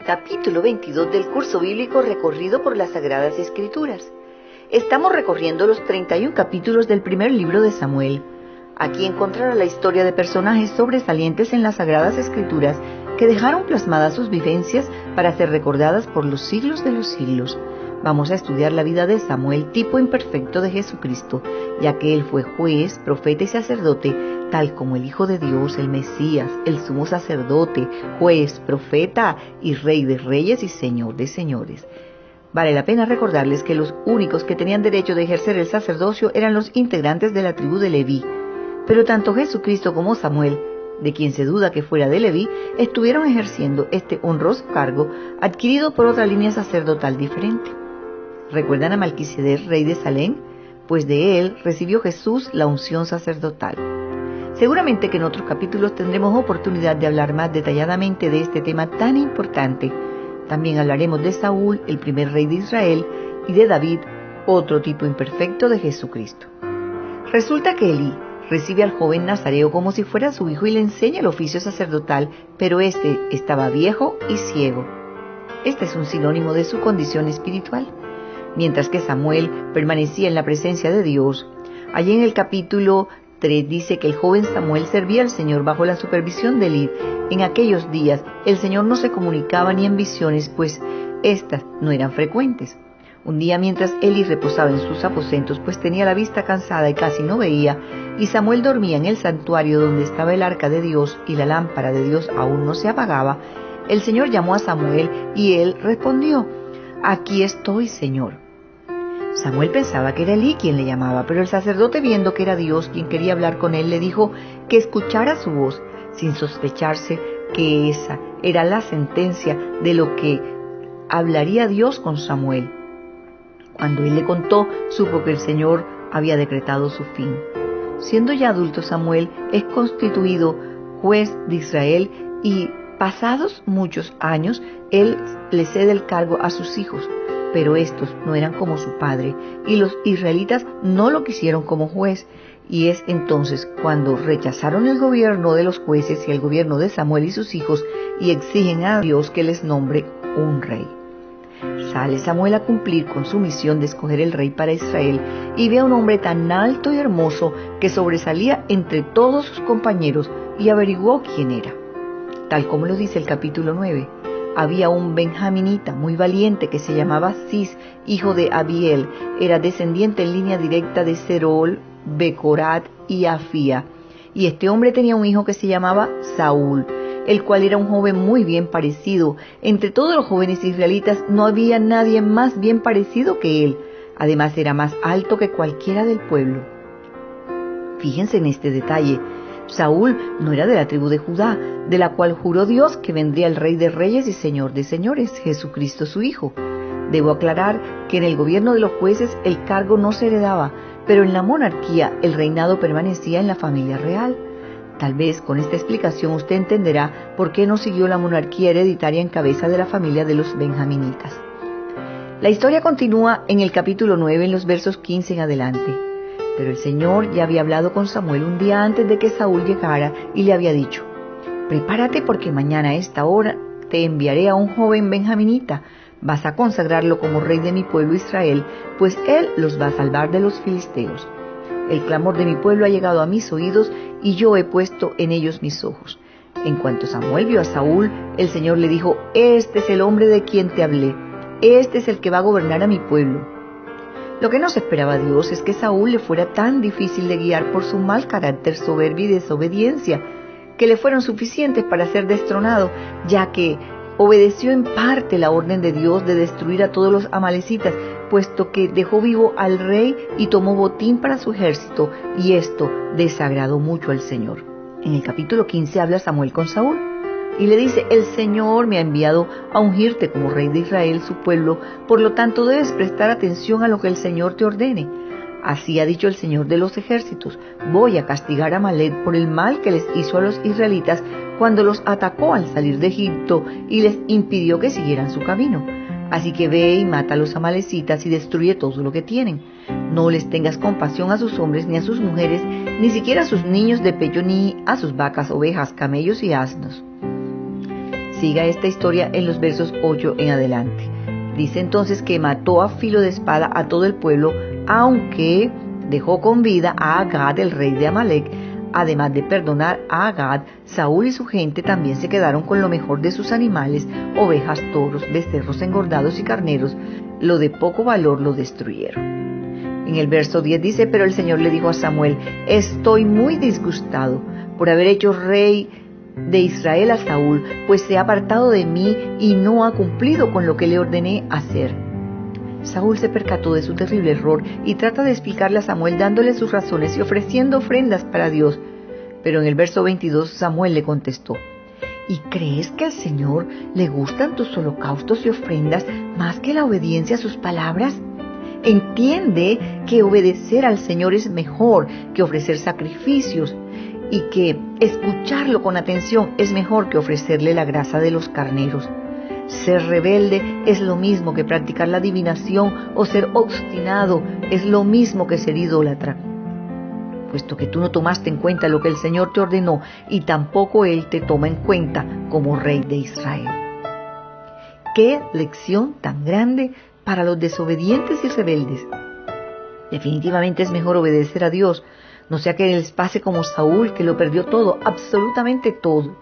Capítulo 22 del curso bíblico recorrido por las Sagradas Escrituras. Estamos recorriendo los 31 capítulos del primer libro de Samuel. Aquí encontrará la historia de personajes sobresalientes en las Sagradas Escrituras que dejaron plasmadas sus vivencias para ser recordadas por los siglos de los siglos. Vamos a estudiar la vida de Samuel, tipo imperfecto de Jesucristo, ya que él fue juez, profeta y sacerdote, tal como el Hijo de Dios, el Mesías, el sumo sacerdote, juez, profeta y rey de reyes y señor de señores. Vale la pena recordarles que los únicos que tenían derecho de ejercer el sacerdocio eran los integrantes de la tribu de Leví. Pero tanto Jesucristo como Samuel, de quien se duda que fuera de Leví, estuvieron ejerciendo este honroso cargo adquirido por otra línea sacerdotal diferente. ¿Recuerdan a Melquisedec, rey de Salem? Pues de él recibió Jesús la unción sacerdotal. Seguramente que en otros capítulos tendremos oportunidad de hablar más detalladamente de este tema tan importante. También hablaremos de Saúl, el primer rey de Israel, y de David, otro tipo imperfecto de Jesucristo. Resulta que Elí recibe al joven nazareo como si fuera su hijo y le enseña el oficio sacerdotal, pero este estaba viejo y ciego. Este es un sinónimo de su condición espiritual. Mientras que Samuel permanecía en la presencia de Dios, allí en el capítulo 3 dice que el joven Samuel servía al Señor bajo la supervisión de Elí. En aquellos días el Señor no se comunicaba ni en visiones, pues éstas no eran frecuentes. Un día, mientras Elí reposaba en sus aposentos, pues tenía la vista cansada y casi no veía, y Samuel dormía en el santuario donde estaba el arca de Dios y la lámpara de Dios aún no se apagaba, el Señor llamó a Samuel y él respondió: «Aquí estoy, Señor». Samuel pensaba que era Elí quien le llamaba, pero el sacerdote, viendo que era Dios quien quería hablar con él, le dijo que escuchara su voz, sin sospecharse que esa era la sentencia de lo que hablaría Dios con Samuel. Cuando él le contó, supo que el Señor había decretado su fin. Siendo ya adulto, Samuel es constituido juez de Israel y, pasados muchos años, él le cede el cargo a sus hijos. Pero estos no eran como su padre, y los israelitas no lo quisieron como juez, y es entonces cuando rechazaron el gobierno de los jueces y el gobierno de Samuel y sus hijos, y exigen a Dios que les nombre un rey. Sale Samuel a cumplir con su misión de escoger el rey para Israel, y ve a un hombre tan alto y hermoso que sobresalía entre todos sus compañeros, y averiguó quién era. Tal como lo dice el capítulo 9. Había un benjaminita muy valiente que se llamaba Cis, hijo de Abiel. Era descendiente en línea directa de Zeror, Becorat y Afía. Y este hombre tenía un hijo que se llamaba Saúl, el cual era un joven muy bien parecido. Entre todos los jóvenes israelitas no había nadie más bien parecido que él. Además era más alto que cualquiera del pueblo. Fíjense en este detalle. Saúl no era de la tribu de Judá, de la cual juró Dios que vendría el Rey de Reyes y Señor de Señores, Jesucristo su Hijo. Debo aclarar que en el gobierno de los jueces el cargo no se heredaba, pero en la monarquía el reinado permanecía en la familia real. Tal vez con esta explicación usted entenderá por qué no siguió la monarquía hereditaria en cabeza de la familia de los benjaminitas. La historia continúa en el capítulo 9, en los versos 15 en adelante. Pero el Señor ya había hablado con Samuel un día antes de que Saúl llegara y le había dicho: «Prepárate porque mañana a esta hora te enviaré a un joven benjaminita. Vas a consagrarlo como rey de mi pueblo Israel, pues él los va a salvar de los filisteos. El clamor de mi pueblo ha llegado a mis oídos y yo he puesto en ellos mis ojos». En cuanto Samuel vio a Saúl, el Señor le dijo: «Este es el hombre de quien te hablé. Este es el que va a gobernar a mi pueblo». Lo que no se esperaba Dios es que Saúl le fuera tan difícil de guiar por su mal carácter, soberbia y desobediencia, que le fueron suficientes para ser destronado, ya que obedeció en parte la orden de Dios de destruir a todos los amalecitas, puesto que dejó vivo al rey y tomó botín para su ejército, y esto desagradó mucho al Señor. En el capítulo 15 habla Samuel con Saúl y le dice: «El Señor me ha enviado a ungirte como rey de Israel, su pueblo, por lo tanto debes prestar atención a lo que el Señor te ordene. Así ha dicho el Señor de los ejércitos: voy a castigar a Amalec por el mal que les hizo a los israelitas cuando los atacó al salir de Egipto y les impidió que siguieran su camino. Así que ve y mata a los amalecitas y destruye todo lo que tienen. No les tengas compasión a sus hombres ni a sus mujeres, ni siquiera a sus niños de pecho, ni a sus vacas, ovejas, camellos y asnos». Siga esta historia en los versos 8 en adelante. Dice entonces que mató a filo de espada a todo el pueblo, aunque dejó con vida a Agag, el rey de Amalec. Además de perdonar a Agag, Saúl y su gente también se quedaron con lo mejor de sus animales, ovejas, toros, becerros engordados y carneros. Lo de poco valor lo destruyeron. En el verso 10 dice: pero el Señor le dijo a Samuel: estoy muy disgustado por haber hecho rey de Israel a Saúl, pues se ha apartado de mí y no ha cumplido con lo que le ordené hacer. Saúl se percató de su terrible error y trata de explicarle a Samuel dándole sus razones y ofreciendo ofrendas para Dios. Pero en el verso 22 Samuel le contestó: ¿y crees que al Señor le gustan tus holocaustos y ofrendas más que la obediencia a sus palabras? Entiende que obedecer al Señor es mejor que ofrecer sacrificios, y que escucharlo con atención es mejor que ofrecerle la grasa de los carneros. Ser rebelde es lo mismo que practicar la adivinación, o ser obstinado es lo mismo que ser idólatra. Puesto que tú no tomaste en cuenta lo que el Señor te ordenó, y tampoco Él te toma en cuenta como rey de Israel. ¡Qué lección tan grande para los desobedientes y rebeldes! Definitivamente es mejor obedecer a Dios, no sea que les pase como Saúl, que lo perdió todo, absolutamente todo.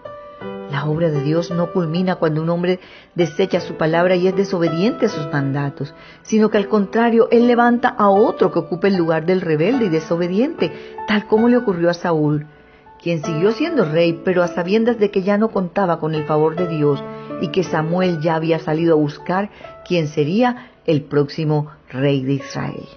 La obra de Dios no culmina cuando un hombre desecha su palabra y es desobediente a sus mandatos, sino que al contrario, Él levanta a otro que ocupe el lugar del rebelde y desobediente, tal como le ocurrió a Saúl, quien siguió siendo rey, pero a sabiendas de que ya no contaba con el favor de Dios y que Samuel ya había salido a buscar quién sería el próximo rey de Israel.